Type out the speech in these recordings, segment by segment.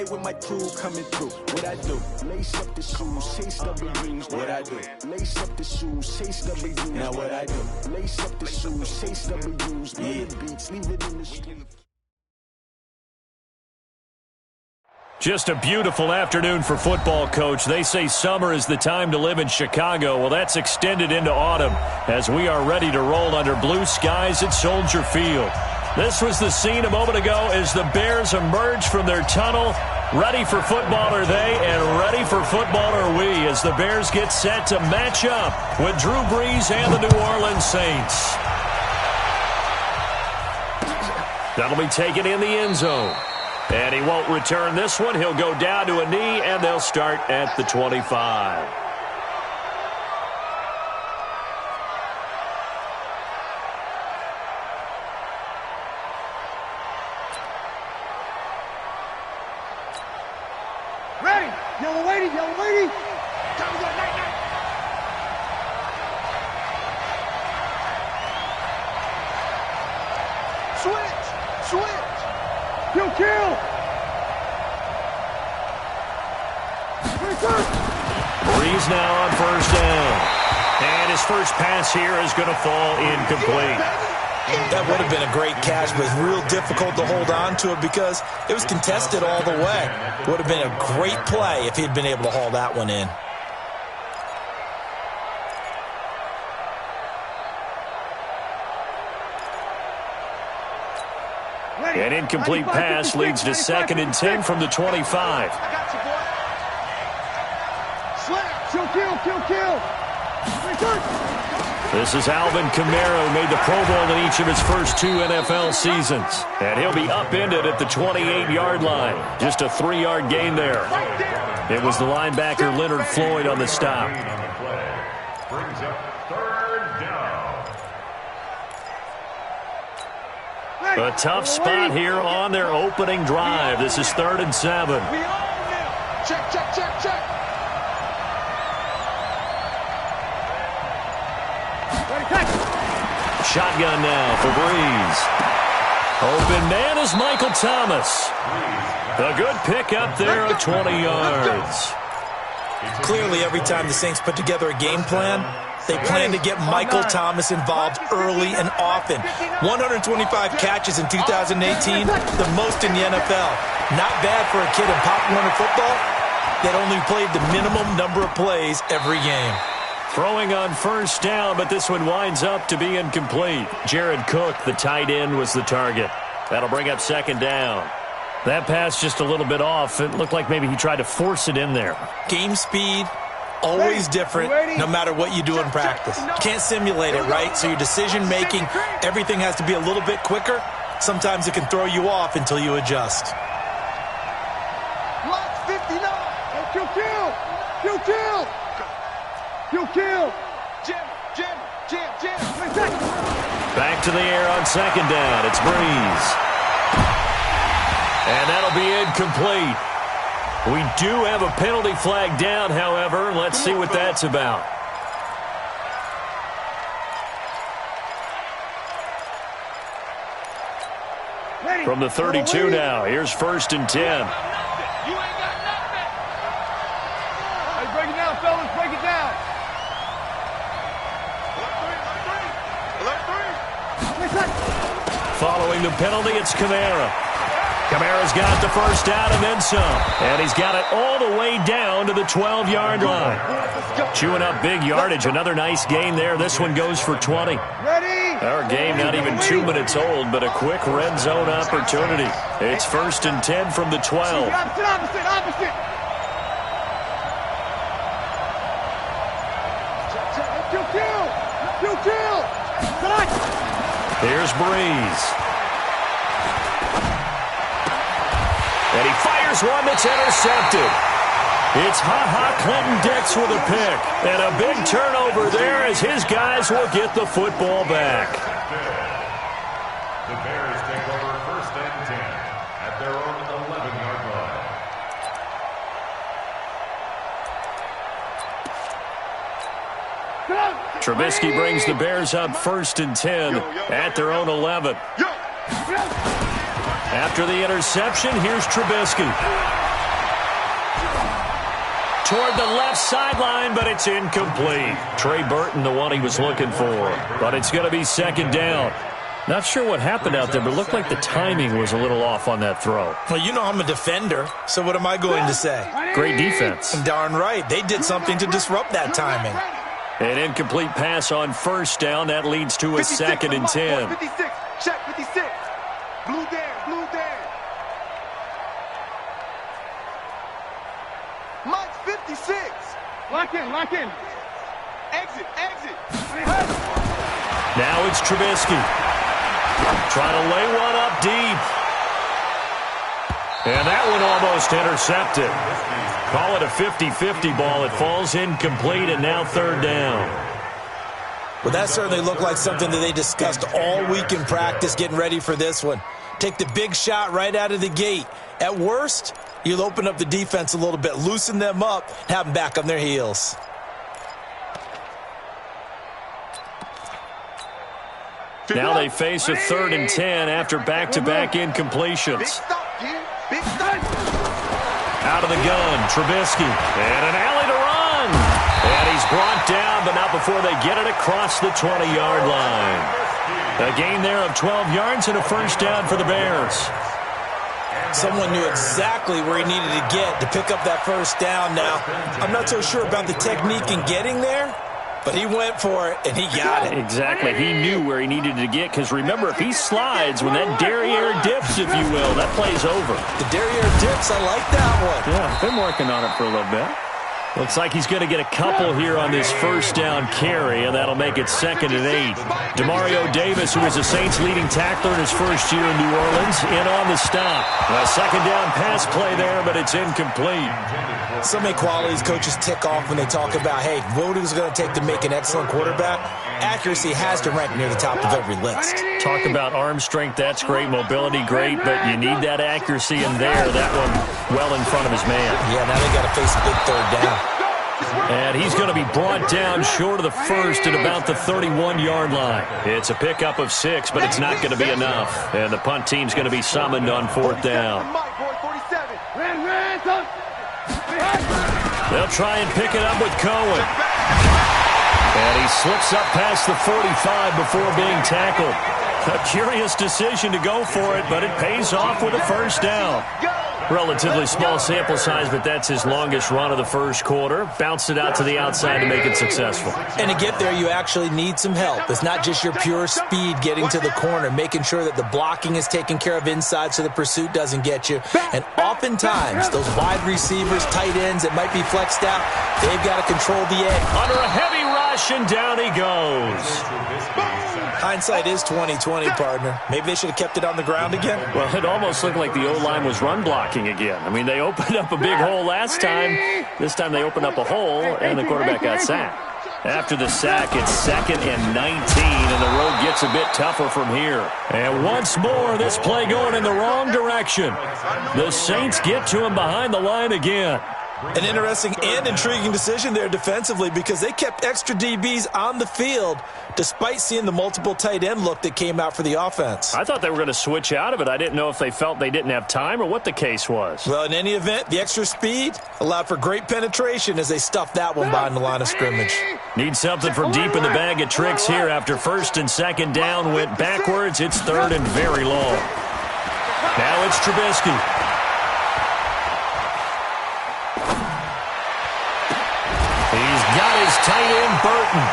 night with my crew coming through. What I do? Lace up the shoes, chase W's. What I do? Lace up the shoes, chase W's. Now what I do? Lace up the shoes, chase W's. Yeah. Beats, leave it in the street. Just a beautiful afternoon for football, Coach. They say summer is the time to live in Chicago. Well, that's extended into autumn as we are ready to roll under blue skies at Soldier Field. This was the scene a moment ago as the Bears emerged from their tunnel. Ready for football are they, and ready for football are we as the Bears get set to match up with Drew Brees and the New Orleans Saints. That'll be taken in the end zone. And he won't return this one. He'll go down to a knee, and they'll start at the 25. Ready. Yellow lady, yellow lady. Switch, switch. Kill, kill! Brees now on first down. And his first pass here is going to fall incomplete. That would have been a great catch, but real difficult to hold on to it because it was contested all the way. Would have been a great play if he'd been able to haul that one in. An incomplete pass leads to 2nd and 10 from the 25. This is Alvin Kamara, who made the Pro Bowl in each of his first 2 NFL seasons. And he'll be upended at the 28-yard line. Just a 3-yard gain there. It was the linebacker Leonard Floyd on the stop. Brings up 3rd down. A tough spot here on their opening drive. This is 3rd and 7. Check, check, check, check. Shotgun now for Brees. Open man is Michael Thomas. A good pick up there at 20 yards. Clearly, every time the Saints put together a game plan, they plan to get Michael Thomas involved early and often. 125 catches in 2018, the most in the NFL. Not bad for a kid in Pop Warner football that only played the minimum number of plays every game. Throwing on first down, but this one winds up to be incomplete. Jared Cook, the tight end, was the target. That'll bring up 2nd down. That pass just a little bit off. It looked like maybe he tried to force it in there. Game speed, always different, no matter what you do in practice. You can't simulate it, right? So your decision-making, everything has to be a little bit quicker. Sometimes it can throw you off until you adjust. Lock 59. Kill, kill. Kill, kill. Kill, kill. Jim, Jim, Jim, Jim. Back to the air on 2nd down. It's Brees. And that'll be incomplete. We do have a penalty flag down, however. Let's see what that's about. From the 32 now, here's 1st and 10. You ain't got nothing. Hey, break it down, fellas. Break it down. Following the penalty, it's Kamara. Kamara's got the first down and then some. And he's got it all the way down to the 12-yard line. Chewing up big yardage. Another nice gain there. This one goes for 20. Our game not even 2 minutes old, but a quick red zone opportunity. It's 1st and 10 from the 12. Opposite. Kill. Here's Brees. And he fires one that's intercepted. It's Clinton Dix with a pick. And a big turnover there as his guys will get the football back. The Bears take over 1st and 10 at their own 11-yard line. Trubisky brings the Bears up 1st and 10 at their own 11. After the interception, here's Trubisky. toward the left sideline, but it's incomplete. Trey Burton, the one he was looking for. But it's going to be second down. Not sure what happened out there, but it looked like the timing was a little off on that throw. Well, you know I'm a defender, so what am I going to say? Great defense. Darn right. They did something to disrupt that timing. An incomplete pass on first down. That leads to a 2nd and 10. 56. Check 56. Blue down. Blue down. Mike's 56. Lock in. Lock in. Exit. Exit. Now it's Trubisky. Trying to lay one up deep. And that one almost intercepted. Call it a 50-50 ball. It falls incomplete, and now 3rd down. Well, that certainly looked like something that they discussed all week in practice getting ready for this one. Take the big shot right out of the gate. At worst, you'll open up the defense a little bit, loosen them up, have them back on their heels. Now they face a 3rd and 10 after back-to-back incompletions. Out of the gun, Trubisky. And an alley to run. And he's brought down, but not before they get it across the 20-yard line. A gain there of 12 yards and a first down for the Bears. Someone knew exactly where he needed to get to pick up that first down now. I'm not so sure about the technique in getting there, but he went for it, and he got it. Exactly. He knew where he needed to get, because remember, if he slides, when that derriere dips, if you will, that play's over. The derriere dips, I like that one. Yeah, been working on it for a little bit. Looks like he's going to get a couple here on this first down carry, and that'll make it 2nd and 8. Demario Davis, who was the Saints' leading tackler in his first year in New Orleans, in on the stop. A 2nd down pass play there, but it's incomplete. So many qualities coaches tick off when they talk about, hey, what is it going to take to make an excellent quarterback? Accuracy has to rank near the top of every list. Talk about arm strength, that's great. Mobility, great, but you need that accuracy in there. That one well in front of his man. Yeah, now they got to face a big 3rd down. And he's going to be brought down short of the first at about the 31-yard line. It's a pickup of 6, but it's not going to be enough. And the punt team's going to be summoned on 4th down. They'll try and pick it up with Cohen. And he slips up past the 45 before being tackled. A curious decision to go for it, but it pays off with a first down. Relatively small sample size, but that's his longest run of the first quarter. Bounced it out to the outside to make it successful. And to get there, you actually need some help. It's not just your pure speed getting to the corner, making sure that the blocking is taken care of inside so the pursuit doesn't get you. And oftentimes, those wide receivers, tight ends that might be flexed out, they've got to control the edge. Under a heavy rush, and down he goes. Hindsight is 20/20, partner. Maybe they should have kept it on the ground again. Well, it almost looked like the O-line was run blocking again. I mean, they opened up a big hole last time. This time they opened up a hole, and the quarterback got sacked. After the sack, it's 2nd and 19, and the road gets a bit tougher from here. And once more, this play going in the wrong direction. The Saints get to him behind the line again. An interesting and intriguing decision there defensively, because they kept extra DBs on the field despite seeing the multiple tight end look that came out for the offense. I thought they were going to switch out of it. I didn't know if they felt they didn't have time or what the case was. Well, in any event, the extra speed allowed for great penetration as they stuffed that one behind the line of scrimmage. Need something from deep in the bag of tricks here. After 1st and 2nd down went backwards, it's 3rd and very long. Now it's Trubisky. He's got his tight end, Burton.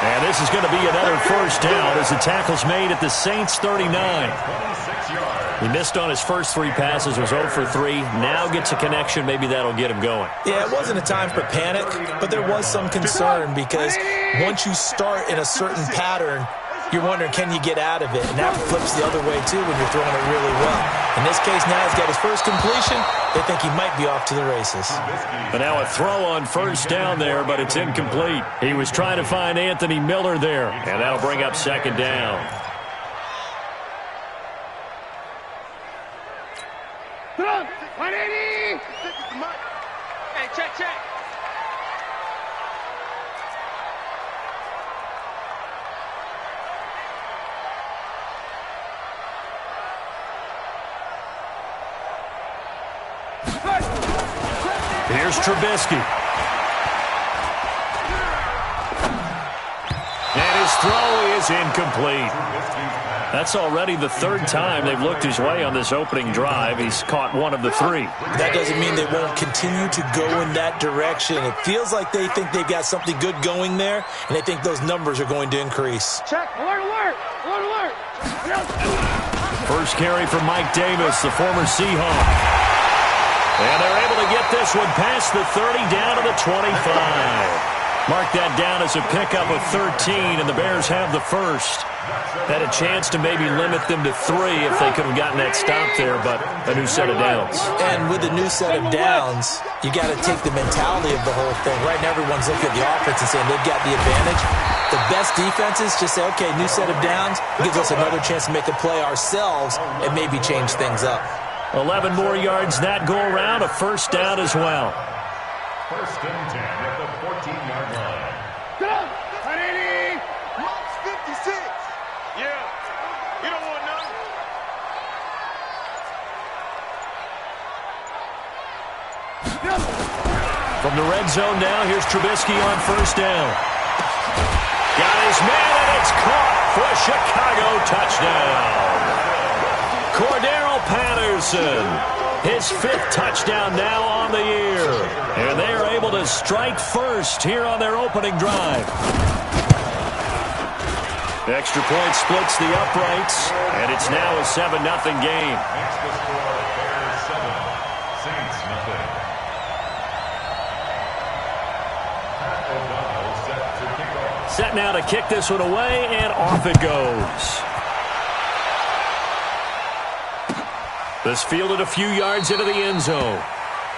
And this is going to be another first down as the tackle's made at the Saints' 39. He missed on his first 3 passes, was 0 for 3. Now gets a connection. Maybe that'll get him going. Yeah, it wasn't a time for panic, but there was some concern because once you start in a certain pattern, you're wondering, can you get out of it? And that flips the other way, too, when you're throwing it really well. In this case, now he's got his first completion. They think he might be off to the races. But now a throw on first down there, but it's incomplete. He was trying to find Anthony Miller there, and that'll bring up 2nd down. Hey, check. Here's Trubisky. throw is incomplete. That's already the third time they've looked his way on this opening drive. He's caught one of the three. That doesn't mean they won't continue to go in that direction. It feels like they think they've got something good going there, and they think those numbers are going to increase. Check. Alert, alert. Alert, alert. First carry for Mike Davis, the former Seahawk. And they're able to get this one past the 30 down to the 25. Mark that down as a pickup of 13, and the Bears have the first. Had a chance to maybe limit them to 3 if they could have gotten that stop there, but a new set of downs. And with a new set of downs, you got to take the mentality of the whole thing. Right now, everyone's looking at the offense and saying they've got the advantage. The best defenses just say, okay, new set of downs gives us another chance to make a play ourselves and maybe change things up. 11 more yards that go around, a first down as well. First and 10 at the 14-yard line. Get up. Ready. Marks 56. Yeah. You don't want none. From the red zone now, here's Trubisky on first down. Got his man, and it's caught for a Chicago touchdown. Cordero Patterson, his 5th touchdown now on the year. And they are able to strike first here on their opening drive. The extra point splits the uprights, and it's now a 7-0 game. Makes the score Bears 7, Saints nothing. Pat O'Donnell set to kick off. Set now to kick this one away, and off it goes. This fielded a few yards into the end zone.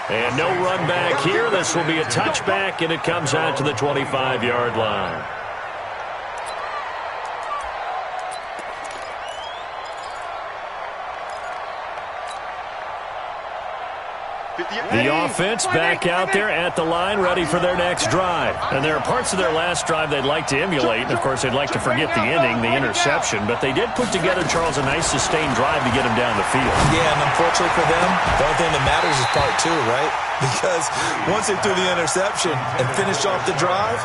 And no run back here. This will be a touchback, and it comes out to the 25-yard line. The offense back out there at the line, ready for their next drive. And there are parts of their last drive they'd like to emulate. And, of course, they'd like to forget the inning, the interception. But they did put together, Charles, a nice sustained drive to get him down the field. Yeah, and unfortunately for them, the only thing that matters is part 2, right? Because once they threw the interception and finished off the drive,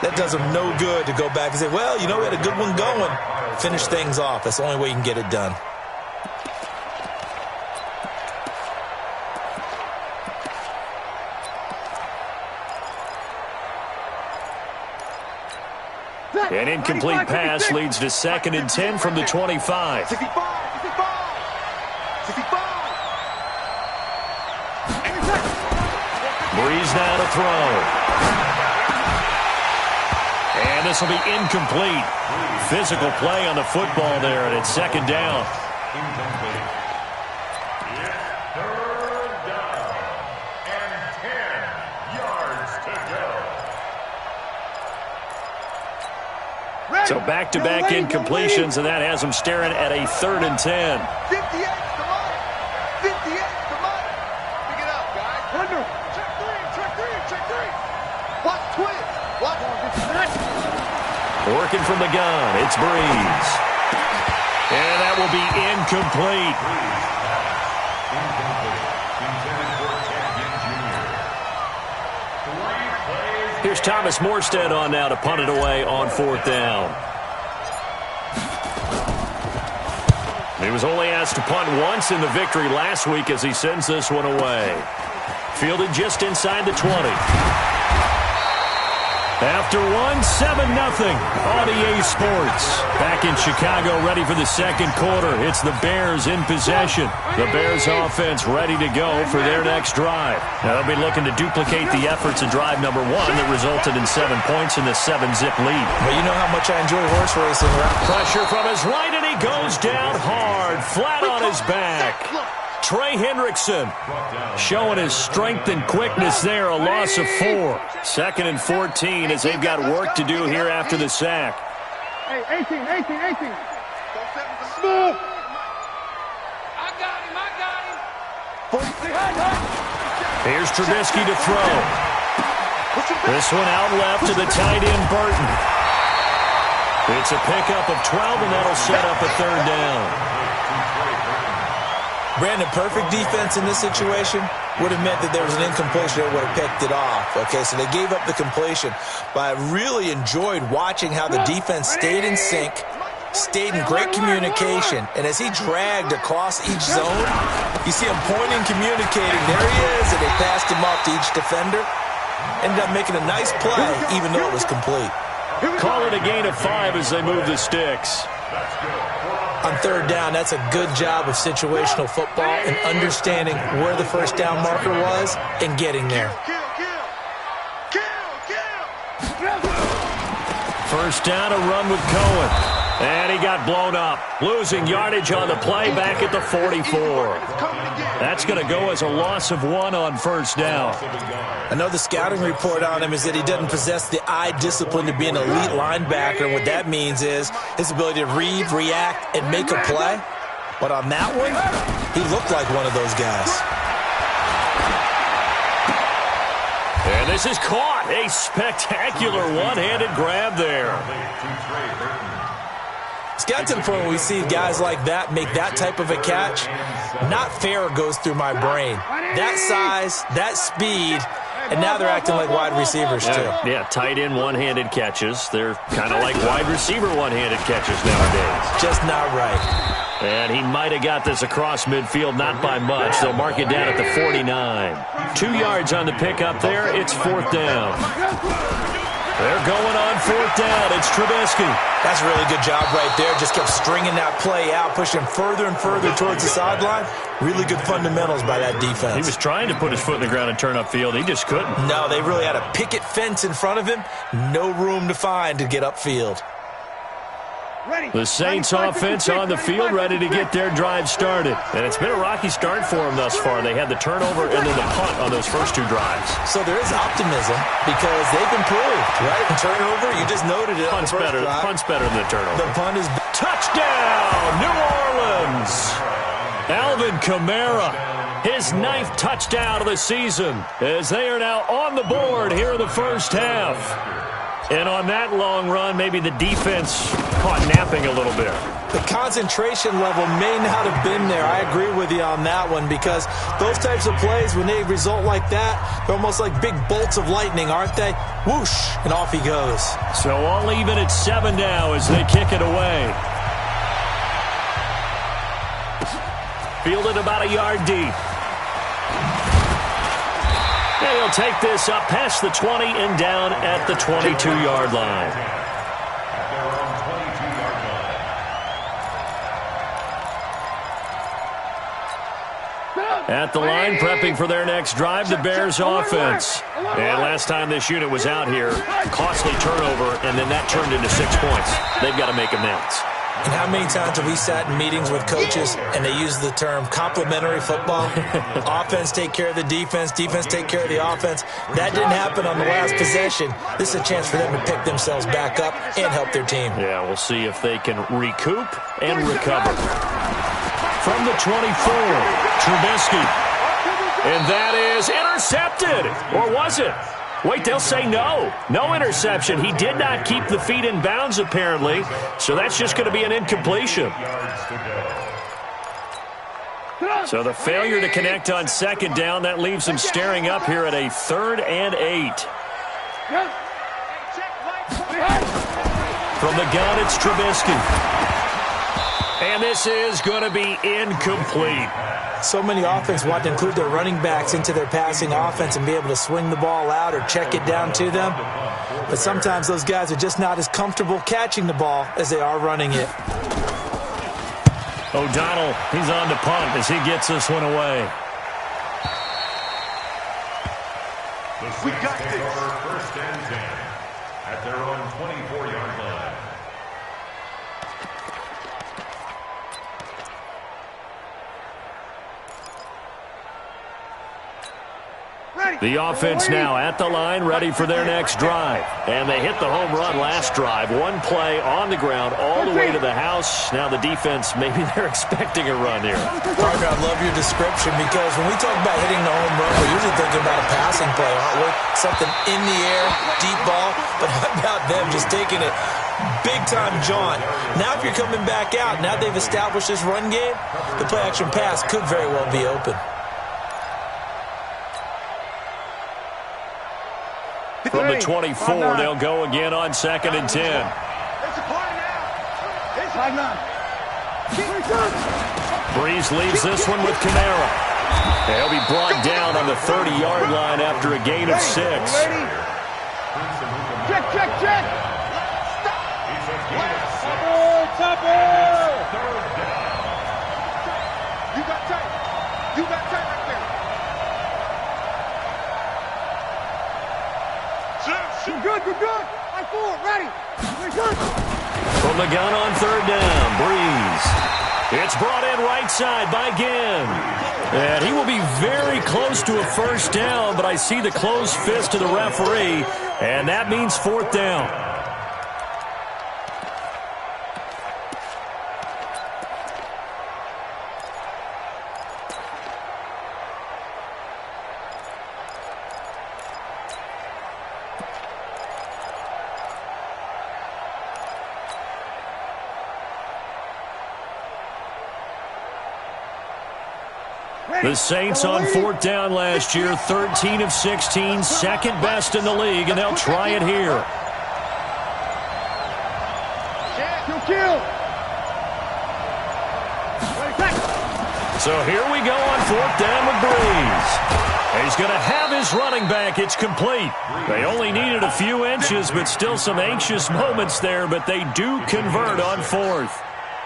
that does them no good to go back and say, well, you know, we had a good one going. Finish things off. That's the only way you can get it done. An incomplete pass leads to 2nd and 10 from the 25. 65. Breeze now to throw. And this will be incomplete. Physical play on the football there, and it's 2nd down. Incomplete. It's 3rd down and 10 yards to go. So back-to-back incompletions, and that has them staring at a 3rd and 10. 58, come on. 58, come on. Pick it up, guys. Under. Check 3. Watch twist. Watch. Working from the gun, it's Breeze. And that will be incomplete. Here's Thomas Morstead on now to punt it away on 4th down. He was only asked to punt once in the victory last week as he sends this one away. Fielded just inside the 20. After 7-0 on EA Sports. Back in Chicago, ready for the 2nd quarter. It's the Bears in possession. The Bears offense ready to go for their next drive. Now they'll be looking to duplicate the efforts of drive number 1 that resulted in 7 points in the 7-zip lead. Well, you know how much I enjoy horse racing, right? Pressure from his right, and he goes down hard, flat on his back. Trey Hendrickson showing his strength and quickness there, a loss of 4. 2nd and 14 as they've got work to do here after the sack. Hey, 18. Smooth. I got him. Here's Trubisky to throw. This one out left to the tight end, Burton. It's a pickup of 12, and that'll set up a 3rd down. Brandon, perfect defense in this situation would have meant that there was an incompletion that would have picked it off. Okay, so they gave up the completion. But I really enjoyed watching how the defense stayed in sync, stayed in great communication. And as he dragged across each zone, you see him pointing, communicating. There he is, and they passed him off to each defender. Ended up making a nice play, even though it was complete. Call it a gain of 5 as they move the sticks. On third down, that's a good job of situational football and understanding where the first down marker was and getting there. First down, a run with Cohen. And he got blown up. Losing yardage on the play back at the 44. That's going to go as a loss of 1 on first down. I know the scouting report on him is that he doesn't possess the eye discipline to be an elite linebacker. And what that means is his ability to read, react, and make a play. But on that one, he looked like one of those guys. And this is caught. A spectacular one-handed grab there. It's got to the point where we see guys like that make that type of a catch. Not fair goes through my brain. That size, that speed, and now they're acting like wide receivers too. Yeah, tight end one-handed catches. They're kind of like wide receiver one-handed catches nowadays. Just not right. And he might have got this across midfield, not by much. They'll mark it down at the 49. 2 yards on the pickup there. It's fourth down. They're going on fourth down. It's Trubisky. That's a really good job right there. Just kept stringing that play out, pushing further and further towards the sideline. Really good fundamentals by that defense. He was trying to put his foot in the ground and turn upfield. He just couldn't. No, they really had a picket fence in front of him. No room to find to get upfield. The Saints offense on the field, ready to get their drive started. And it's been a rocky start for them thus far. They had the turnover and then the punt on those first 2 drives. So there is optimism because they've improved, right? The turnover, you just noted it. Punt's better than the turnover. The punt is... Touchdown, New Orleans! Alvin Kamara, his 9th touchdown of the season, as they are now on the board here in the first half. And on that long run, maybe the defense caught napping a little bit. The concentration level may not have been there. I agree with you on that one because those types of plays, when they result like that, they're almost like big bolts of lightning, aren't they? Whoosh, and off he goes. So all even at 7 now as they kick it away. Fielded about a yard deep. He'll take this up past the 20 and down at the 22-yard line. At the line, prepping for their next drive, the Bears offense. And last time this unit was out here, costly turnover, and then that turned into 6 points. They've got to make amends. And how many times have we sat in meetings with coaches and they use the term complementary football? Offense take care of the defense, defense take care of the offense. That didn't happen on the last possession. This is a chance for them to pick themselves back up and help their team. Yeah, we'll see if they can recoup and recover. From the 24, Trubisky. And that is intercepted. Or was it? Wait, they'll say no. No interception. He did not keep the feet in bounds, apparently. So that's just going to be an incompletion. So the failure to connect on second down, that leaves them staring up here at a 3rd and 8. From the gun, it's Trubisky. And this is going to be incomplete. So many offense want to include their running backs into their passing offense and be able to swing the ball out or check it down to them. But sometimes those guys are just not as comfortable catching the ball as they are running it. O'Donnell, he's on to punt as he gets this one away. We got this. First and 10 at their own 24-yard line. The offense now at the line, ready for their next drive. And they hit the home run last drive. One play on the ground all the way to the house. Now the defense, maybe they're expecting a run here. Parker, I love your description because when we talk about hitting the home run, we're usually thinking about a passing play, aren't we? Something in the air, deep ball. But how about them just taking it Big-time jaunt. Now if you're coming back out, now they've established this run game, the play-action pass could very well be open. From the 24, they'll go again on 2nd and 10. It's a play now. It's 5-9. Breeze leaves this one with Kamara. He'll be brought down on the 30-yard line after a gain of 6. Check, check, check. Topper. You got tight. You got tight right there. You're good, you're good. Right forward, ready. From the gun on 3rd down, Breeze. It's brought in right side by Ginn. And he will be very close to a 1st down, but I see the closed fist of the referee, and that means 4th down. The Saints on 4th down last year, 13 of 16, second best in the league, and they'll try it here. Kill. So here we go on 4th down with Breeze. He's going to have his running back. It's complete. They only needed a few inches, but still some anxious moments there, but they do convert on 4th.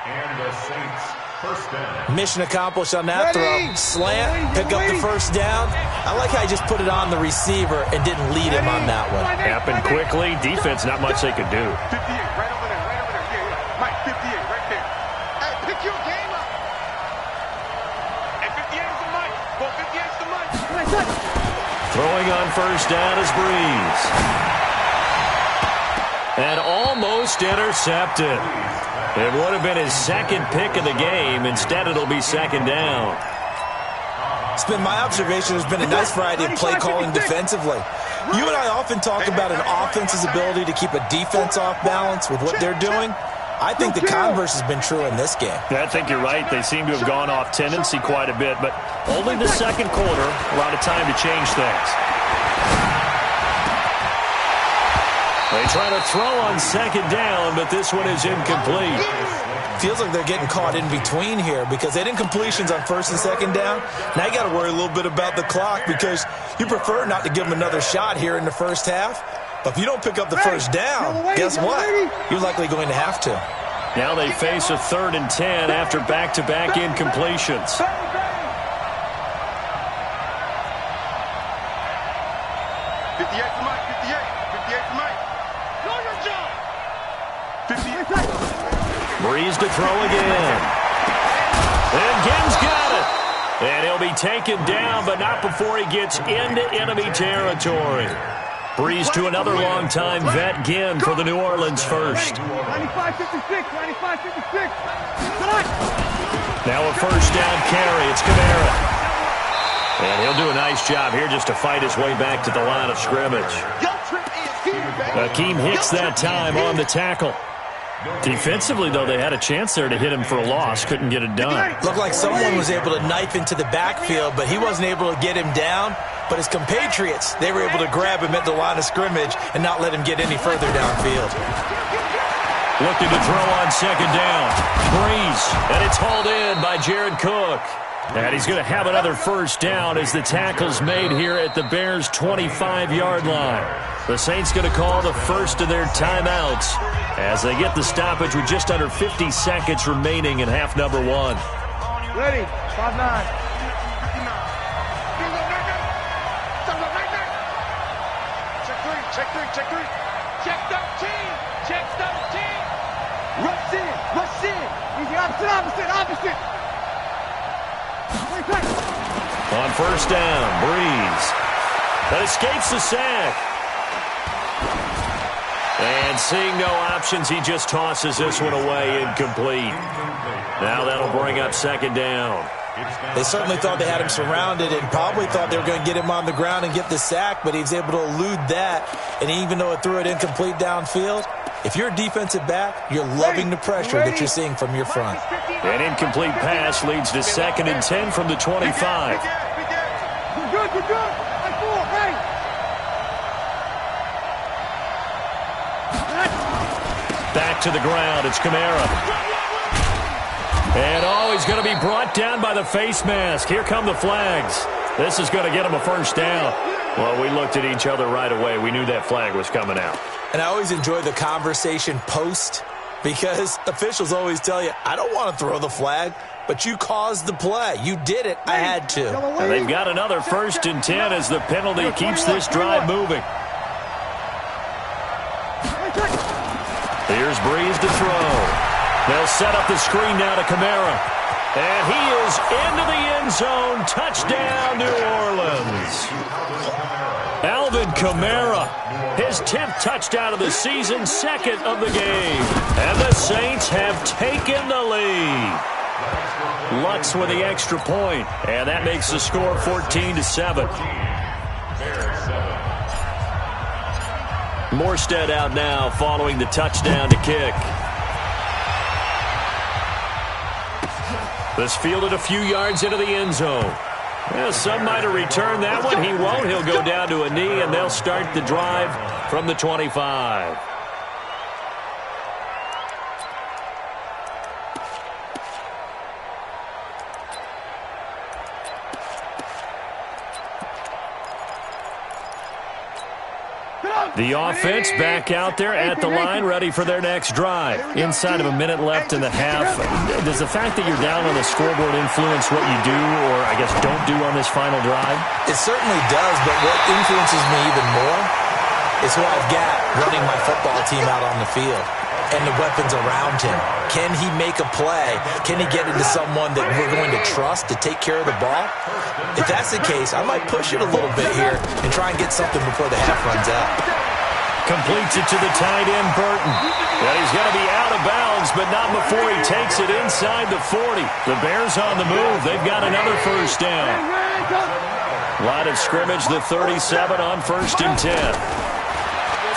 And the Saints. 1st down. Mission accomplished on that throw. Slant, pick up the 1st down. I like how he just put it on the receiver and didn't lead him on that one. Happened quickly. Defense, not much they could do. 58, right over there, right over there. Yeah. Mike, 58, right there. Hey, pick your game up. And 58 is the mic. Well, 58 is the mic. Throwing on 1st down is Breeze. And almost intercepted. It would have been his 2nd pick of the game. Instead, it'll be 2nd down. It's been my observation there's been a nice variety of play calling defensively. You and I often talk about an offense's ability to keep a defense off balance with what they're doing. I think the converse has been true in this game. I think you're right. They seem to have gone off tendency quite a bit, but only the 2nd quarter, a lot of time to change things. They try to throw on 2nd down, but this one is incomplete. Feels like they're getting caught in between here because they didn't completions on 1st and 2nd down. Now you got to worry a little bit about the clock because you prefer not to give them another shot here in the 1st half. But if you don't pick up the 1st down, guess what? You're likely going to have to. Now they face a 3rd and 10 after back-to-back incompletions. 58 to Mike, 58. 58 to Mike. Do your job. 58. Breeze to throw again. And Ginn's got it. And he'll be taken down, but not before he gets into enemy territory. Breeze to another long-time vet, Ginn, for the New Orleans first. 95-56, 95-56. Now a 1st down carry. It's Kamara. And he'll do a nice job here just to fight his way back to the line of scrimmage. Hakeem Hicks that time on the tackle. Defensively, though, they had a chance there to hit him for a loss. Couldn't get it done. Looked like someone was able to knife into the backfield, but he wasn't able to get him down. But his compatriots, they were able to grab him at the line of scrimmage and not let him get any further downfield. Looking to throw on 2nd down. Breeze, and it's hauled in by Jared Cook. And he's going to have another 1st down as the tackle's made here at the Bears' 25-yard line. The Saints going to call the first of their timeouts as they get the stoppage with just under 50 seconds remaining in half number 1. Ready, 5-9. Check 3, check 3. Check 13, check 13. Rush in, rush in. Easy, opposite. On 1st down, Breeze. That escapes the sack. And seeing no options, he just tosses this one away, incomplete. Now that'll bring up 2nd down. They certainly thought they had him surrounded and probably thought they were going to get him on the ground and get the sack, but he was able to elude that. And even though it threw it incomplete downfield, If you're a defensive back, you're loving the pressure that you're seeing from your front. An incomplete pass leads to 2nd and 10 from the 25. You're good. Like 4, ready. Back to the ground. It's Kamara. And he's going to be brought down by the face mask. Here come the flags. This is going to get him a first down. Well, we looked at each other right away. We knew that flag was coming out. And I always enjoy the conversation post because officials always tell you, I don't want to throw the flag, but you caused the play. You did it. I had to. And they've got another 1st and 10 as the penalty keeps this drive moving. Here's Breeze to throw. They'll set up the screen now to Kamara. And he is into the end zone. Touchdown, New Orleans. Alvin Kamara, his 10th touchdown of the season, 2nd of the game. And the Saints have taken the lead. Lutz with the extra point, and that makes the score 14-7. Morstead out now following the touchdown to kick. This fielded a few yards into the end zone. Well, some might have returned that one. He won't. He'll go down to a knee, and they'll start the drive from the 25. The offense back out there at the line, ready for their next drive. Inside of a minute left in the half, does the fact that you're down on the scoreboard influence what you do or, I guess, don't do on this final drive? It certainly does, but what influences me even more is who I've got running my football team out on the field and the weapons around him. Can he make a play? Can he get into someone that we're going to trust to take care of the ball? If that's the case, I might push it a little bit here and try and get something before the half runs out. Completes it to the tight end, Burton. Well, he's going to be out of bounds, but not before he takes it inside the 40. The Bears on the move. They've got another first down. Line of scrimmage, the 37 on 1st and 10.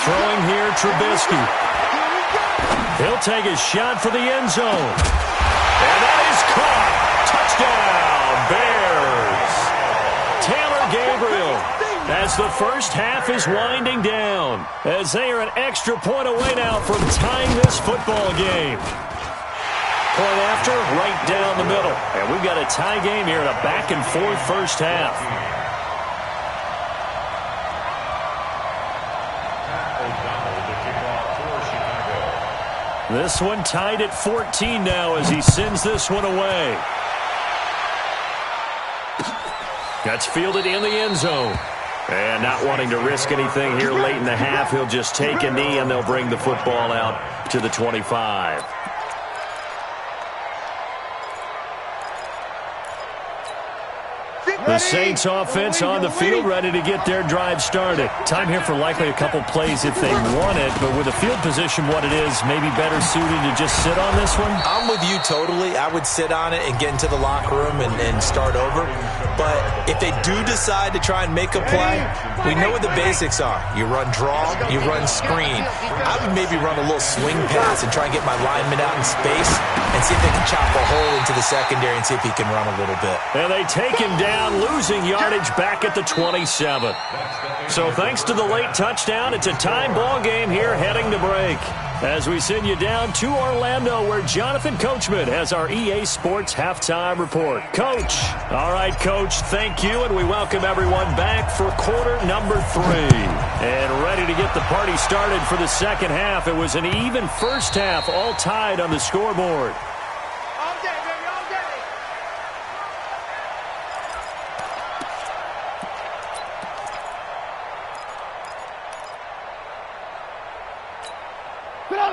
Throwing here, Trubisky. He'll take a shot for the end zone. And that is caught. Touchdown, Bears. Taylor Gabriel, as the first half is winding down, as they are an extra point away now from tying this football game. Point after, right down the middle. And we've got a tie game here in a back-and-forth first half. This one tied at 14 now as he sends this one away. That's fielded in the end zone. And not wanting to risk anything here late in the half, he'll just take a knee and they'll bring the football out to the 25. The Saints offense on the field, ready to get their drive started. Time here for likely a couple plays if they want it, but with the field position what it is, maybe better suited to just sit on this one? I'm with you totally. I would sit on it and get into the locker room and start over. But if they do decide to try and make a play, we know what the basics are. You run draw, you run screen. I would maybe run a little swing pass and try and get my lineman out in space and see if they can chop a hole into the secondary and see if he can run a little bit. And they take him down, losing yardage back at the 27. So thanks to the late touchdown, it's a tie ball game here heading to break. As we send you down to Orlando, where Jonathan Coachman has our EA Sports Halftime Report. Coach. All right, Coach, thank you, and we welcome everyone back for quarter number 3. And ready to get the party started for the second half. It was an even first half, all tied on the scoreboard. All day, baby, all day.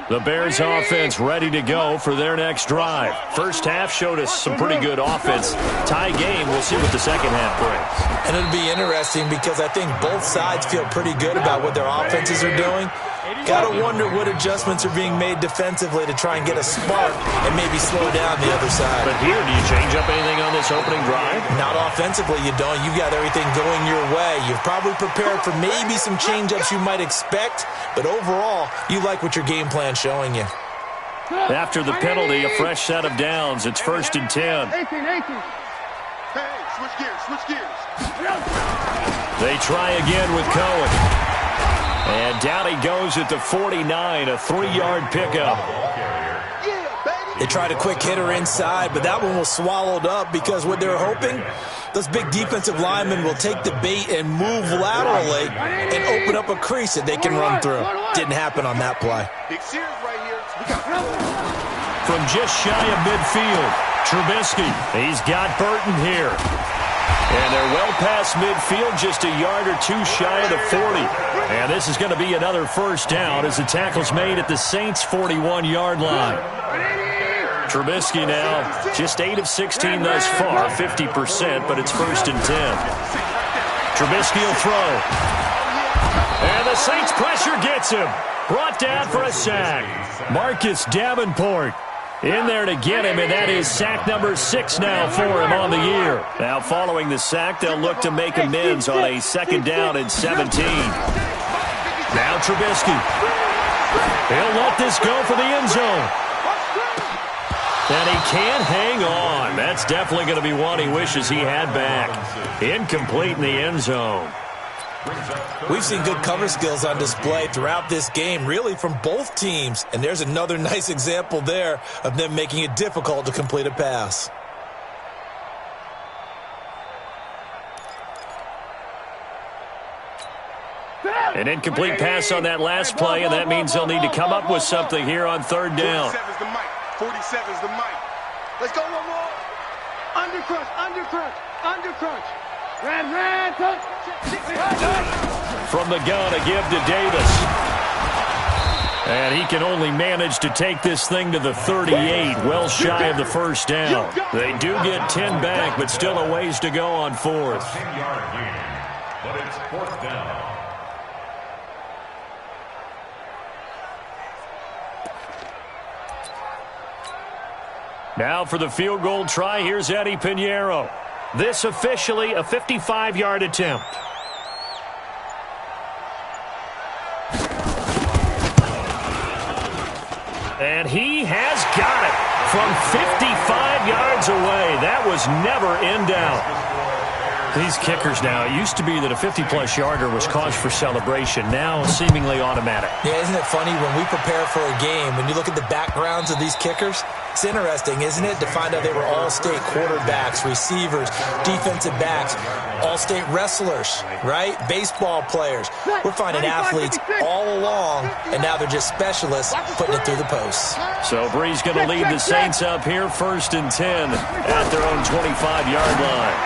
The Bears offense ready to go for their next drive. First half showed us some pretty good offense. Tie game, we'll see what the second half brings. And it'll be interesting because I think both sides feel pretty good about what their offenses are doing. Gotta wonder what adjustments are being made defensively to try and get a spark and maybe slow down the other side. But here, do you change up anything on this opening drive? Not offensively, you don't. You've got everything going your way. You've probably prepared for maybe some change-ups you might expect, but overall, you like what your game plan's showing you. After the penalty, a fresh set of downs. It's 1st and 10. 18. Hey, switch gears. They try again with Cohen. And down he goes at the 49, a 3-yard pickup. They tried a quick hitter inside, but that one was swallowed up because what they're hoping, those big defensive linemen will take the bait and move laterally and open up a crease that they can run through. Didn't happen on that play. Big series right here. From just shy of midfield, Trubisky. He's got Burton here. And they're well past midfield, just a yard or two shy of the 40. And this is going to be another first down as the tackle's made at the Saints' 41-yard line. Trubisky now just 8 of 16 thus far, 50%, but it's 1st and 10. Trubisky will throw. And the Saints pressure gets him. Brought down for a sack. Marcus Davenport in there to get him, and that is sack number 6 now for him on the year. Now following the sack, they'll look to make amends on a 2nd down and 17. Now Trubisky. He'll let this go for the end zone. And he can't hang on. That's definitely going to be one he wishes he had back. Incomplete in the end zone. We've seen good cover skills on display throughout this game, really from both teams. And there's another nice example there of them making it difficult to complete a pass. An incomplete pass on that last play, and that means they'll need to come up with something here on 3rd down. 47's the mic. Let's go one more. Undercrunch. Red, touch. From the gun, a give to Davis. And he can only manage to take this thing to the 38, well shy of the 1st down. They do get 10 back, but still a ways to go on 4th. 10-yard gain, but it's 4th down. Now for the field goal try, here's Eddie Pinheiro. This officially a 55-yard attempt. And he has got it from 55 yards away. That was never in doubt. These kickers now, it used to be that a 50-plus yarder was cause for celebration. Now seemingly automatic. Yeah, isn't it funny when we prepare for a game, when you look at the backgrounds of these kickers? It's interesting, isn't it, to find out they were all-state quarterbacks, receivers, defensive backs, all-state wrestlers, right? Baseball players. We're finding athletes all along, and now they're just specialists putting it through the posts. So Brees going to lead the Saints up here, 1st and 10 at their own 25-yard line.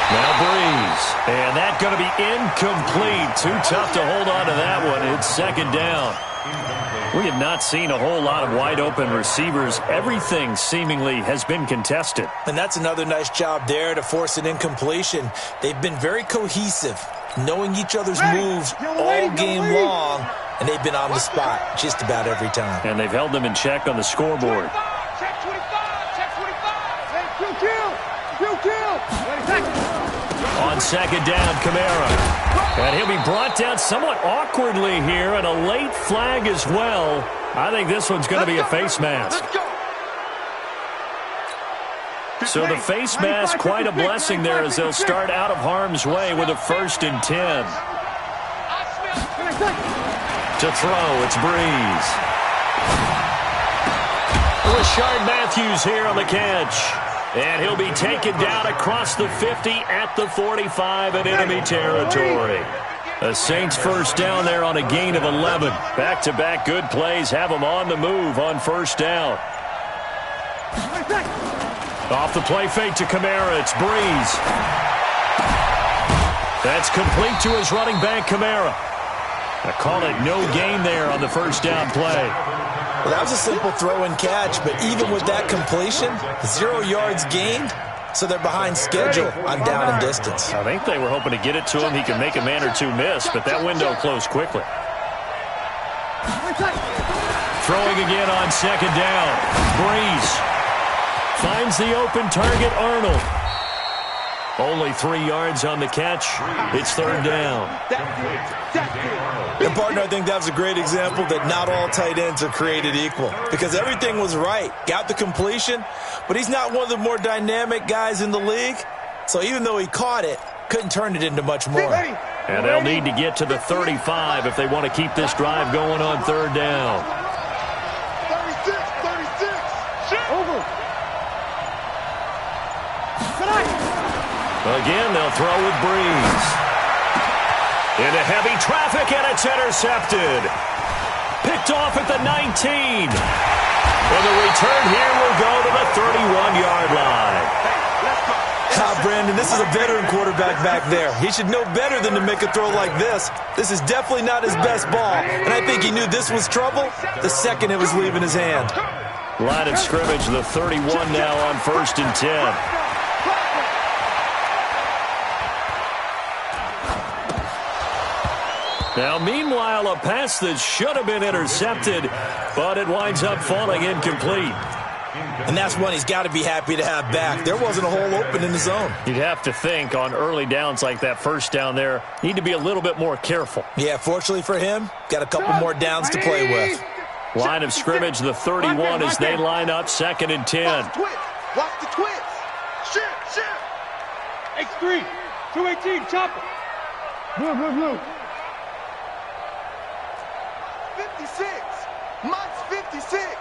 Now Brees, and that's going to be incomplete. Too tough to hold on to that one. It's 2nd down. We have not seen a whole lot of wide-open receivers. Everything seemingly has been contested. And that's another nice job there to force an incompletion. They've been very cohesive, knowing each other's moves all game long, and they've been on the spot just about every time. And they've held them in check on the scoreboard. Check 25. Kill. On 2nd down, Kamara. And he'll be brought down somewhat awkwardly here, and a late flag as well. I think this one's going to be a face mask. So the face mask, quite a blessing there as they'll start out of harm's way with a 1st and 10. To throw, it's Brees. Rashard Matthews here on the catch. And he'll be taken down across the 50 at the 45 in enemy territory. The Saints 1st down there on a gain of 11. Back-to-back good plays have them on the move on 1st down. Off the play fake to Kamara, it's Brees. That's complete to his running back, Kamara. I call it no gain there on the 1st down play. Well, that was a simple throw and catch, but even with that completion, 0 yards gained, so they're behind schedule on down and distance. I think they were hoping to get it to him. He could make a man or two miss, but that window closed quickly. Throwing again on second down. Breeze finds the open target, Arnold. Only 3 yards on the catch. It's third down. And, partner, I think that was a great example that not all tight ends are created equal, because everything was right. Got the completion, but he's not one of the more dynamic guys in the league. So even though he caught it, couldn't turn it into much more. And they'll need to get to the 35 if they want to keep this drive going on third down. 36. Over. Again, they'll throw with Breeze. Into heavy traffic, and it's intercepted. Picked off at the 19. And the return here will go to the 31-yard line. Brandon, this is a veteran quarterback back there. He should know better than to make a throw like this. This is definitely not his best ball, and I think he knew this was trouble the second it was leaving his hand. Line of scrimmage, the 31 now on 1st and 10. Now, meanwhile, a pass that should have been intercepted, but it winds up falling incomplete. And that's one he's got to be happy to have back. There wasn't a hole open in the zone. You'd have to think on early downs like that first down there, need to be a little bit more careful. Yeah, fortunately for him, got a couple more downs to play with. Line of scrimmage, the 31 as they line up 2nd and 10. Watch the twist. Shit. X3, 218, chopper. Blue. 56. Mike's 56.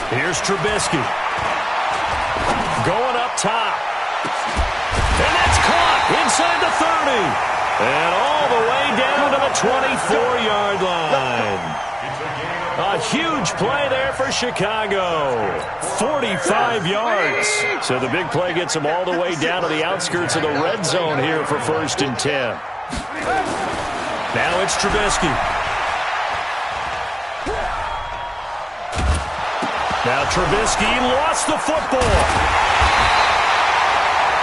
Here's Trubisky. Going up top. And that's caught inside the 30. And all the way down to the 24-yard line. A huge play there for Chicago. 45 yards. So the big play gets them all the way down to the outskirts of the red zone here for 1st and 10. Now it's Trubisky. Now Trubisky lost the football.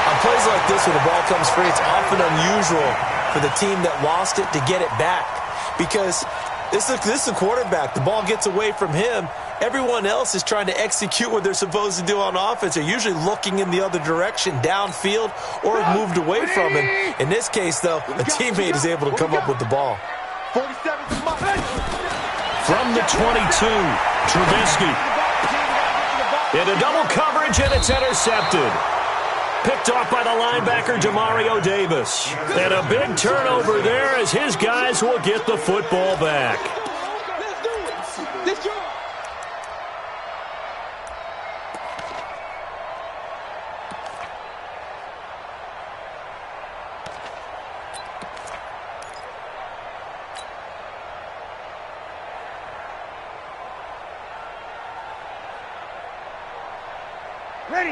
On plays like this where the ball comes free, it's often unusual for the team that lost it to get it back. Because this is a quarterback. The ball gets away from him. Everyone else is trying to execute what they're supposed to do on offense. They're usually looking in the other direction, downfield, or moved away from him. In this case, though, a teammate is able to come up with the ball. From the 22, Trubisky. Into double coverage, and it's intercepted. Picked off by the linebacker, Demario Davis. And a big turnover there as his guys will get the football back.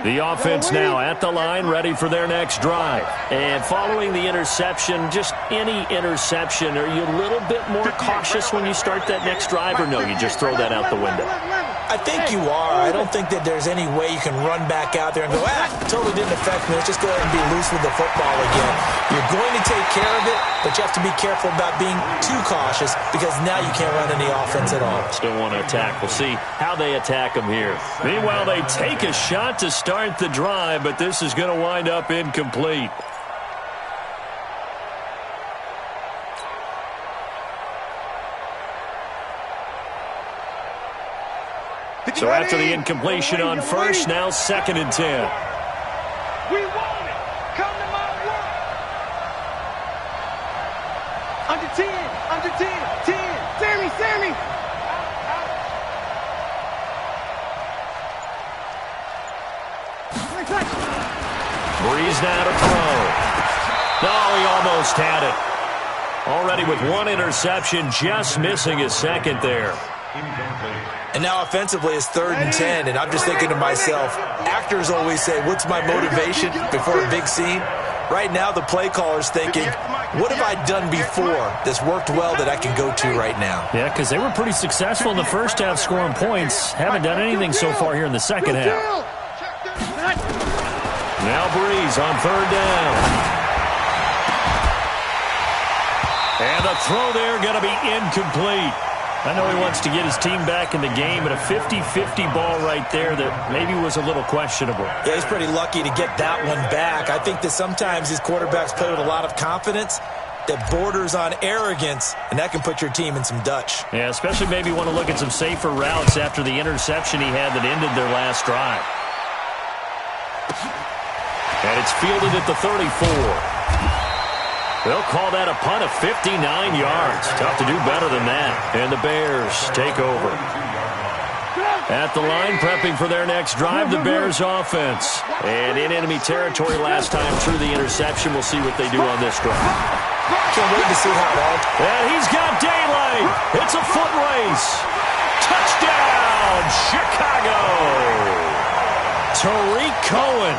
The offense now at the line, ready for their next drive. And following the interception, just any interception, are you a little bit more cautious when you start that next drive, or no, you just throw that out the window? I think you are. I don't think that there's any way you can run back out there and go, totally didn't affect me. Let's just go ahead and be loose with the football again. You're going to take care of it, but you have to be careful about being too cautious because now you can't run any offense at all. Still want to attack. We'll see how they attack them here. Meanwhile, they take a shot to start the drive, but this is going to wind up incomplete. So after the incompletion on first, now 2nd and 10. We want it. Come to my work. Under 10. 10. Sammy. Breeze now to throw. No, he almost had it. Already with one interception, just missing his second there. And now offensively it's 3rd and 10, and I'm just thinking to myself, actors always say, what's my motivation before a big scene? Right now the play caller's thinking, what have I done before that's worked well that I can go to right now? Yeah, because they were pretty successful in the first half scoring points. Haven't done anything so far here in the second half. Now Breeze on 3rd down. And the throw there going to be incomplete. I know he wants to get his team back in the game, but a 50-50 ball right there that maybe was a little questionable. Yeah, he's pretty lucky to get that one back. I think that sometimes these quarterbacks play with a lot of confidence that borders on arrogance, and that can put your team in some Dutch. Yeah, especially maybe want to look at some safer routes after the interception he had that ended their last drive. And it's fielded at the 34. They'll call that a punt of 59 yards. Tough to do better than that. And the Bears take over. At the line, prepping for their next drive, the Bears offense. And in enemy territory last time through the interception. We'll see what they do on this drive. Can't wait to see how that. And he's got daylight. It's a foot race. Touchdown, Chicago. Tariq Cohen.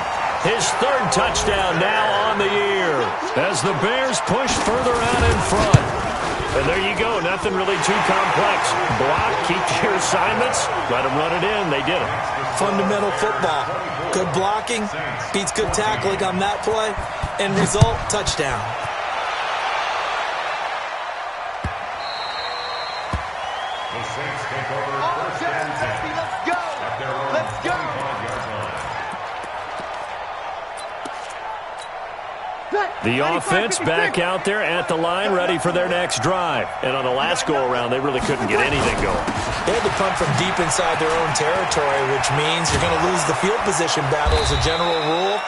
His third touchdown now on the year as the Bears push further out in front. And there you go. Nothing really too complex. Block, keep your assignments, let them run it in. They did it. Fundamental football. Good blocking beats good tackling on that play. End result, touchdown. The Saints take over first and 10. Let's go. Let's go. The offense back out there at the line, ready for their next drive. And on the last go-around, they really couldn't get anything going. They had to punt from deep inside their own territory, which means you're going to lose the field position battle as a general rule.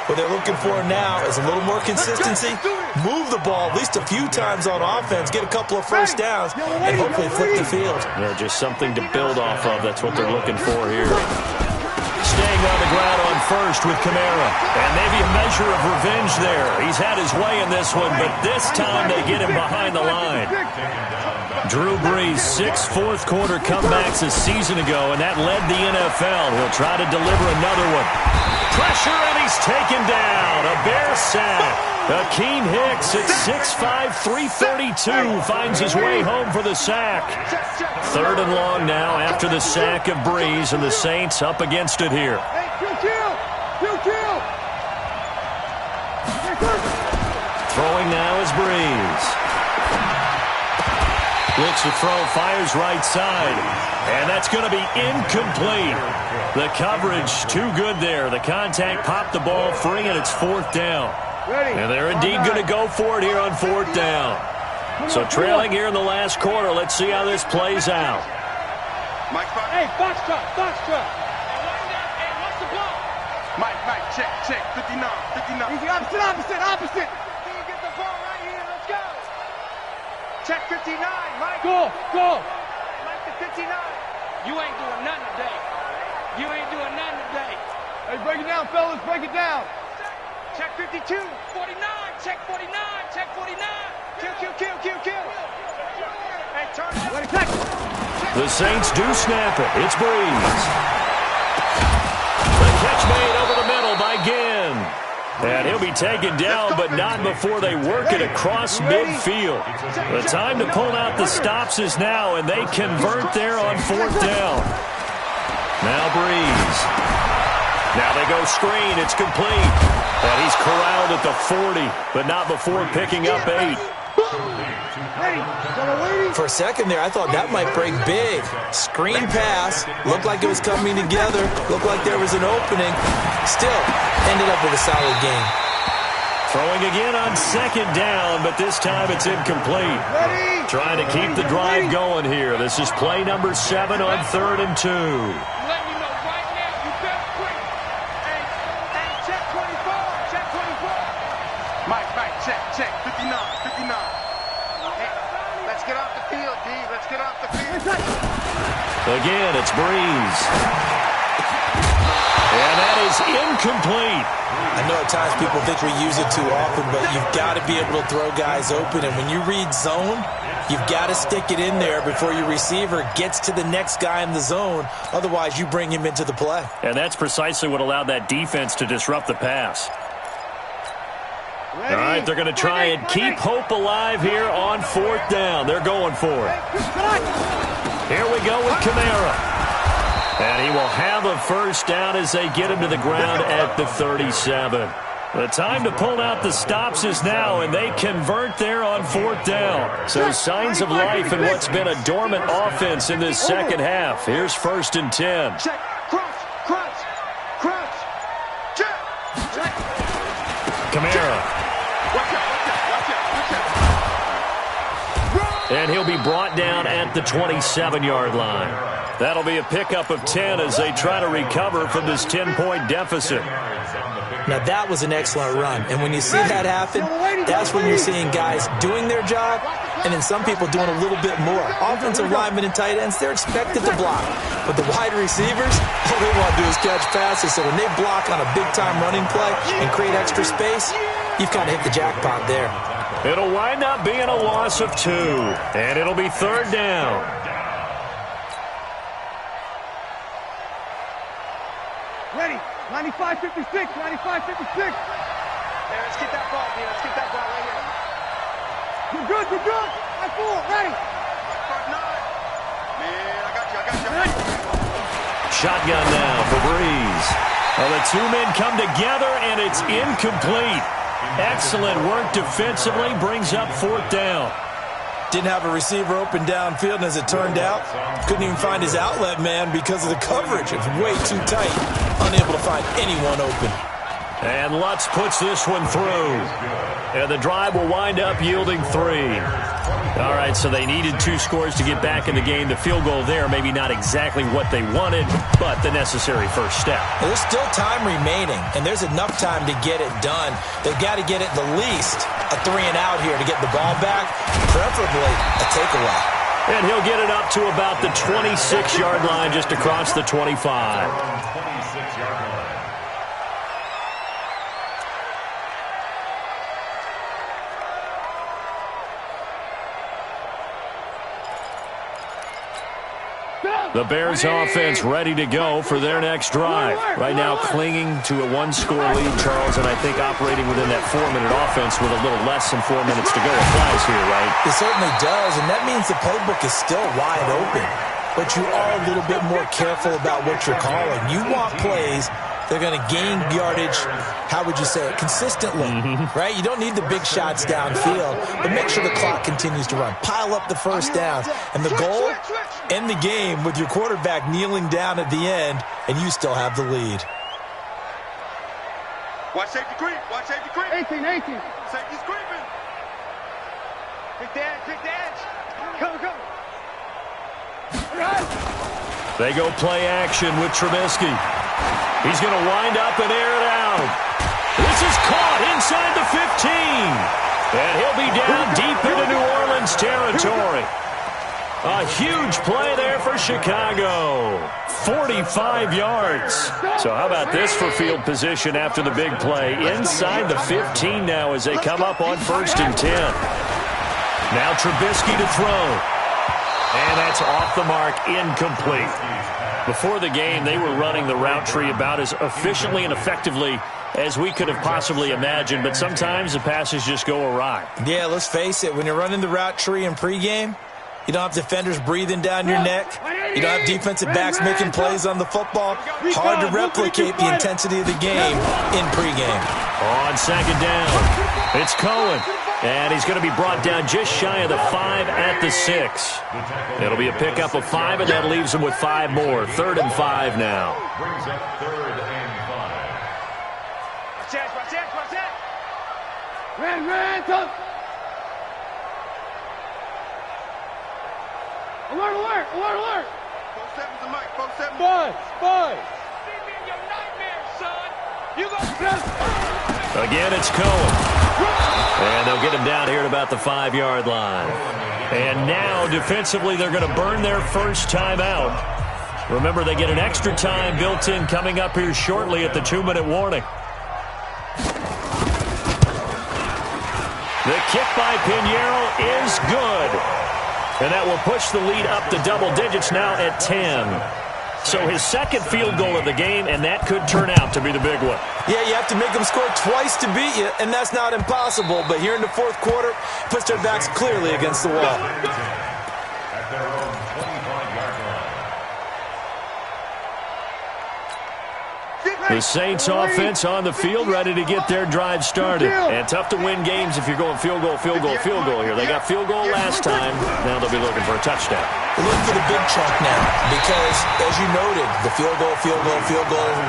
What they're looking for now is a little more consistency, move the ball at least a few times on offense, get a couple of first downs, and hopefully flip the field. Yeah, just something to build off of. That's what they're looking for here. Staying on the ground on first with Kamara. And maybe a measure of revenge there. He's had his way in this one, but this time they get him behind the line. Drew Brees, 6 fourth-quarter comebacks a season ago, and that led the NFL. He'll try to deliver another one. Pressure, and he's taken down. A Bear sack. Akeem Hicks at 6'5", 332 finds his way home for the sack. 3rd and long now after the sack of Brees, and the Saints up against it here. Throwing now is Brees. Looks to throw, fires right side. And that's going to be incomplete. The coverage too good there. The contact popped the ball free, and it's 4th down. And they're indeed going to go for it here on 4th down. So trailing here in the last quarter. Let's see how this plays out. Hey, box truck, box truck. Hey, what's the ball? Mike, check, 59, 59. Easy, opposite. You get the ball right here, let's go. Check 59, Mike. Go. Mike the 59. You ain't doing nothing today. Hey, break it down, fellas, break it down. Check 52, 49, check 49, check 49. Kill. Hey, turn it up. Ready, tackle. The Saints do snap it. It's Brees. The catch made over the middle by Ginn. And he'll be taken down, but not before they work it across midfield. The time to pull out the stops is now, and they convert there on 4th down. Now Brees. Now they go screen. It's complete. And he's corralled at the 40, but not before picking up 8. For a second there, I thought that might break big. Screen pass. Looked like it was coming together. Looked like there was an opening. Still, ended up with a solid game. Throwing again on 2nd down, but this time it's incomplete. Trying to keep the drive going here. This is play number 7 on 3rd and 2. Check, 59. Hey, let's get off the field, D. Let's get off the field. Again, it's Brees. And that is incomplete. I know at times people think we use it too often, but you've got to be able to throw guys open. And when you read zone, you've got to stick it in there before your receiver gets to the next guy in the zone. Otherwise, you bring him into the play. And that's precisely what allowed that defense to disrupt the pass. All right, they're going to try and keep hope alive here on 4th down. They're going for it. Here we go with Kamara. And he will have a first down as they get him to the ground at the 37. The time to pull out the stops is now, and they convert there on 4th down. So signs of life in what's been a dormant offense in this second half. Here's 1st and 10. Check. Crunch. Check. Kamara. Watch out. And he'll be brought down at the 27-yard line. That'll be a pickup of 10 as they try to recover from this 10-point deficit. Now, that was an excellent run. And when you see that happen, that's when you're seeing guys doing their job and then some people doing a little bit more. Offensive linemen and tight ends, they're expected to block. But the wide receivers, all they want to do is catch passes. So when they block on a big-time running play and create extra space, you've kind of hit the jackpot there. It'll wind up being a loss of 2. And it'll be 3rd down. Ready. 95-56. 95-56. Hey, let's get that ball, man. Let's get that ball right here. You're good. I fool. Ready. Front 9. Man, I got you. Shotgun now for Breeze. Well, the 2 men come together, and it's incomplete. Excellent work defensively, brings up 4th down. Didn't have a receiver open downfield, and as it turned out, couldn't even find his outlet man because of the coverage. It's way too tight, unable to find anyone open. And Lutz puts this one through. And the drive will wind up yielding 3. All right, so they needed 2 scores to get back in the game. The field goal there, maybe not exactly what they wanted, but the necessary first step. Well, there's still time remaining, and there's enough time to get it done. They've got to get it the least a 3-and-out here to get the ball back, preferably a takeaway. And he'll get it up to about the 26-yard line, just across the 25. 26-yard line. The Bears offense ready to go for their next drive. Right now clinging to a 1-score lead, Charles, and I think operating within that 4-minute offense with a little less than 4 minutes to go applies here, right? It certainly does, and that means the playbook is still wide open. But you are a little bit more careful about what you're calling. You want plays they're going to gain yardage, how would you say it, consistently, right? You don't need the big shots downfield, but make sure the clock continues to run. Pile up the first downs. And the goal, end the game with your quarterback kneeling down at the end, and you still have the lead. Watch safety creep. Watch safety creep. 18. Safety's creeping. Big dance. Come. They go play action with Trubisky. He's going to wind up and air it out. This is caught inside the 15. And he'll be down deep into New Orleans territory. A huge play there for Chicago. 45 yards. So how about this for field position after the big play? Inside the 15 now as they come up on 1st and 10. Now Trubisky to throw. And that's off the mark, incomplete. Before the game, they were running the route tree about as efficiently and effectively as we could have possibly imagined, but sometimes the passes just go awry. Yeah, let's face it, when you're running the route tree in pregame, you don't have defenders breathing down your neck. You don't have defensive backs making plays on the football. Hard to replicate the intensity of the game in pregame. On 2nd down, it's Cohen. And he's going to be brought down just shy of the 5 at the 6. It'll be a pickup of 5, and that leaves him with 5 more. 3rd and 5 now. Brings up 3rd and 5. Watch that. Ran, tough. Alert. 4-7's the mic. 4-7. Boys. See me in your nightmares, son. You go. Again, it's Cohen. And they'll get him down here at about the 5-yard line. And now, defensively, they're going to burn their first timeout. Remember, they get an extra time built in coming up here shortly at the 2-minute warning. The kick by Pinheiro is good. And that will push the lead up to double digits now at 10. So his second field goal of the game, and that could turn out to be the big one. Yeah, you have to make them score twice to beat you, and that's not impossible. But here in the 4th quarter, puts their backs clearly against the wall. At their own 25-yard line. The Saints offense on the field, ready to get their drive started. And tough to win games if you're going field goal, field goal, field goal here. They got field goal last time. Now they'll be looking for a touchdown. They're looking for the big chunk now because, as you noted, the field goal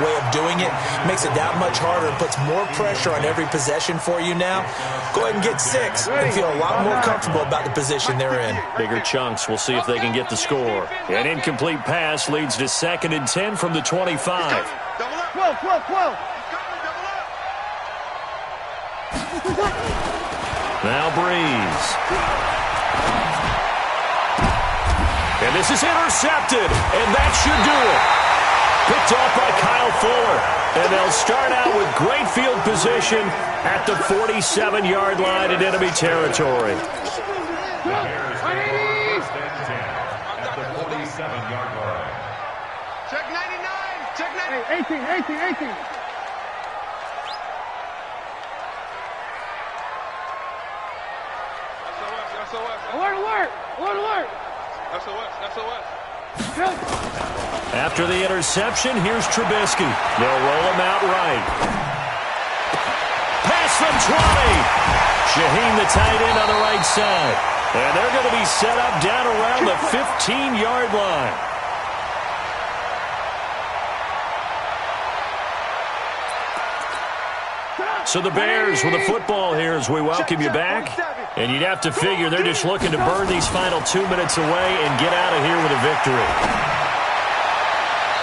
way of doing it makes it that much harder and puts more pressure on every possession for you now. Go ahead and get 6 and feel a lot more comfortable about the position they're in. Bigger chunks. We'll see if they can get the score. An incomplete pass leads to 2nd and 10 from the 25. 12. Now Breeze. And this is intercepted, and that should do it. Picked off by Kyle Fuller. And they'll start out with great field position at the 47-yard line in enemy territory. At the 47-yard line. Check 99. Check 18. Alert. SOS. After the interception, here's Trubisky. They'll roll him out right. Pass from 20. Shaheen, the tight end, on the right side. And they're going to be set up down around the 15-yard line. So the Bears with the football here as we welcome you back. And you'd have to figure they're just looking to burn these final 2 minutes away and get out of here with a victory.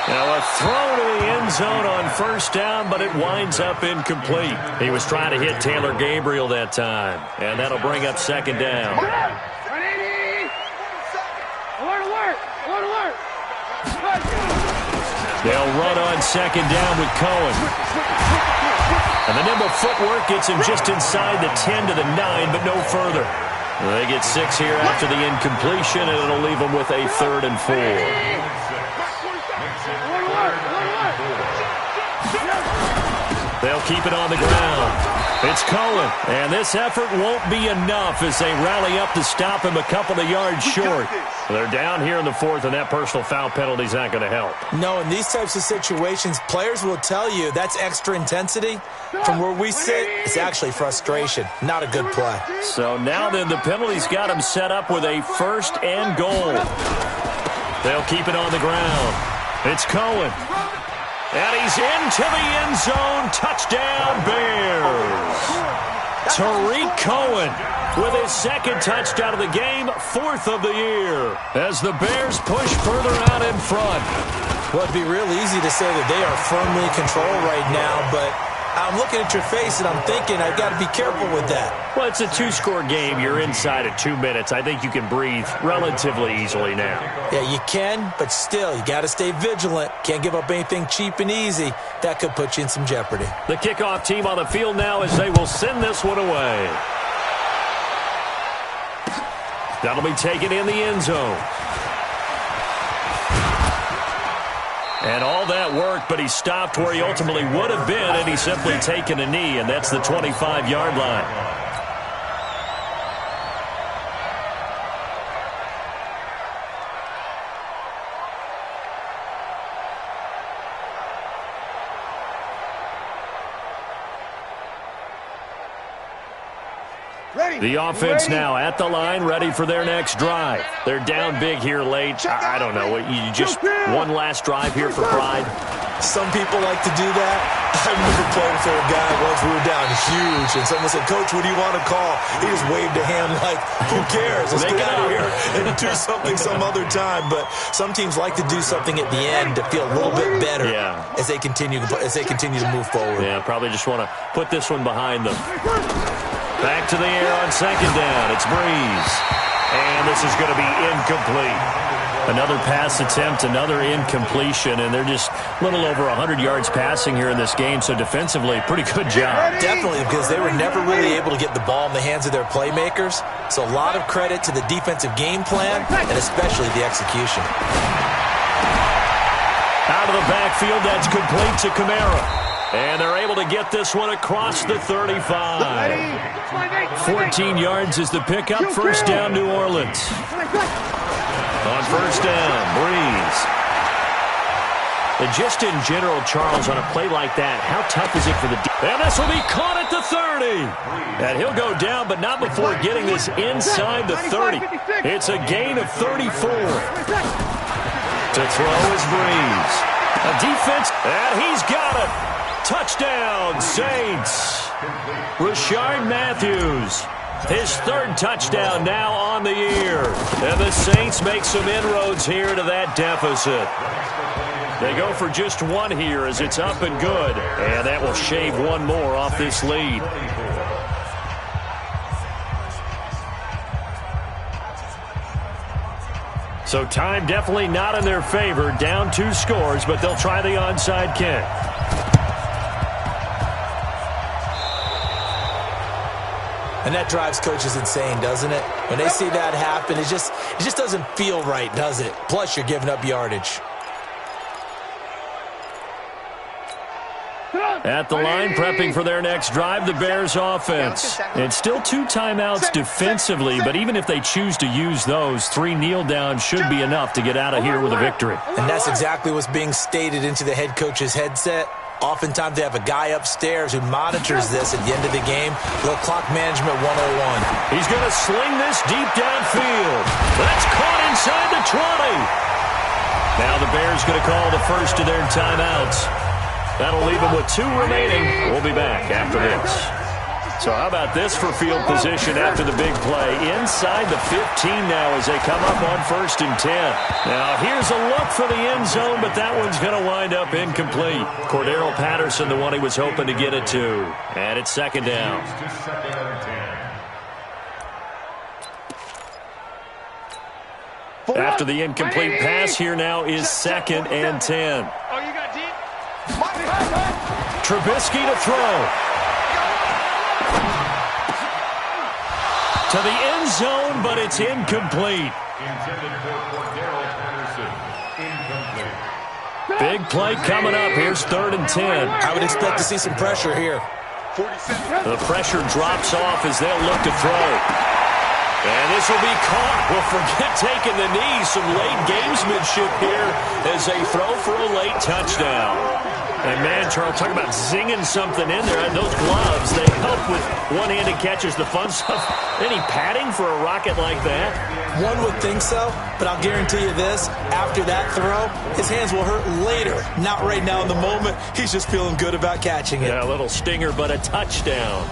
Now a throw to the end zone on first down, but it winds up incomplete. He was trying to hit Taylor Gabriel that time. And that'll bring up 2nd down. Alert. They'll run on 2nd down with Cohen. And the nimble footwork gets him just inside the 10 to the 9, but no further. They get 6 here after the incompletion, and it'll leave them with a 3rd and 4. They'll keep it on the ground. It's Cohen, and this effort won't be enough as they rally up to stop him a couple of yards short. They're down here in the 4th, and that personal foul penalty is not going to help. No, in these types of situations, players will tell you that's extra intensity. From where we sit, it's actually frustration. Not a good play. So now then, the penalty's got him set up with a 1st and goal. They'll keep it on the ground. It's Cohen. And he's into the end zone. Touchdown, Bears. Tariq Cohen with his 2nd touchdown of the game, 4th of the year, as the Bears push further out in front. Well, it'd be real easy to say that they are firmly in control right now, but I'm looking at your face and I'm thinking I've got to be careful with that. Well, it's a 2-score game. You're inside of 2 minutes. I think you can breathe relatively easily now. Yeah, you can, but still, you got to stay vigilant. Can't give up anything cheap and easy. That could put you in some jeopardy. The kickoff team on the field now as they will send this one away. That'll be taken in the end zone. And all that work, but he stopped where he ultimately would have been, and he's simply taken a knee, and that's the 25-yard line. The offense now at the line, ready for their next drive. They're down big here late. I don't know. You just one last drive here for pride. Some people like to do that. I remember playing for a guy once. We were down huge, and someone said, "Coach, what do you want to call?" He just waved a hand like, "Who cares? Let's get out of here and do something some other time." But some teams like to do something at the end to feel a little bit better as they continue to move forward. Yeah, probably just want to put this one behind them. Back to the air on 2nd down. It's Breeze. And this is going to be incomplete. Another pass attempt, another incompletion, and they're just a little over 100 yards passing here in this game, so defensively, pretty good job. Definitely, because they were never really able to get the ball in the hands of their playmakers, so a lot of credit to the defensive game plan, and especially the execution. Out of the backfield, that's complete to Kamara. And they're able to get this one across the 35. 14 yards is the pickup. First down, New Orleans. On first down, Breeze. And just in general, Charles, on a play like that, how tough is it for the and this will be caught at the 30. And he'll go down, but not before getting this inside the 30. It's a gain of 34. To throw is Breeze. A defense, and he's got it. Touchdown, Saints. Rashard Matthews. His third touchdown now on the year. And the Saints make some inroads here to that deficit. They go for just one here as it's up and good. And that will shave one more off this lead. So time definitely not in their favor. Down 2 scores, but they'll try the onside kick. And that drives coaches insane, doesn't it? When they see that happen, it just doesn't feel right, does it? Plus, you're giving up yardage. At the line, prepping for their next drive, the Bears offense. It's still 2 timeouts defensively, but even if they choose to use those, 3 kneel downs should be enough to get out of here with a victory. And that's exactly what's being stated into the head coach's headset. Oftentimes they have a guy upstairs who monitors this at the end of the game. Little clock management 101. He's going to sling this deep downfield. That's caught inside the 20. Now the Bears going to call the first of their timeouts. That'll leave them with 2 remaining. We'll be back after this. So how about this for field position after the big play? Inside the 15 now as they come up on 1st and 10. Now here's a look for the end zone, but that one's going to wind up incomplete. Cordero Patterson, the one he was hoping to get it to. And it's 2nd down. After the incomplete pass, here now is 2nd and 10. Oh, you got deep? Trubisky to throw. To the end zone, but it's incomplete. Intended for Cordero Patterson. Incomplete. Big play coming up. Here's 3rd and 10. I would expect to see some pressure here. The pressure drops off as they'll look to throw. And this will be caught. Well, forget taking the knee. Some late gamesmanship here as they throw for a late touchdown. And, man, Charles, talk about zinging something in there. And those gloves, they help with one-handed catches, the fun stuff. Any padding for a rocket like that? One would think so, but I'll guarantee you this. After that throw, his hands will hurt later. Not right now in the moment. He's just feeling good about catching it. Yeah, a little stinger, but a touchdown.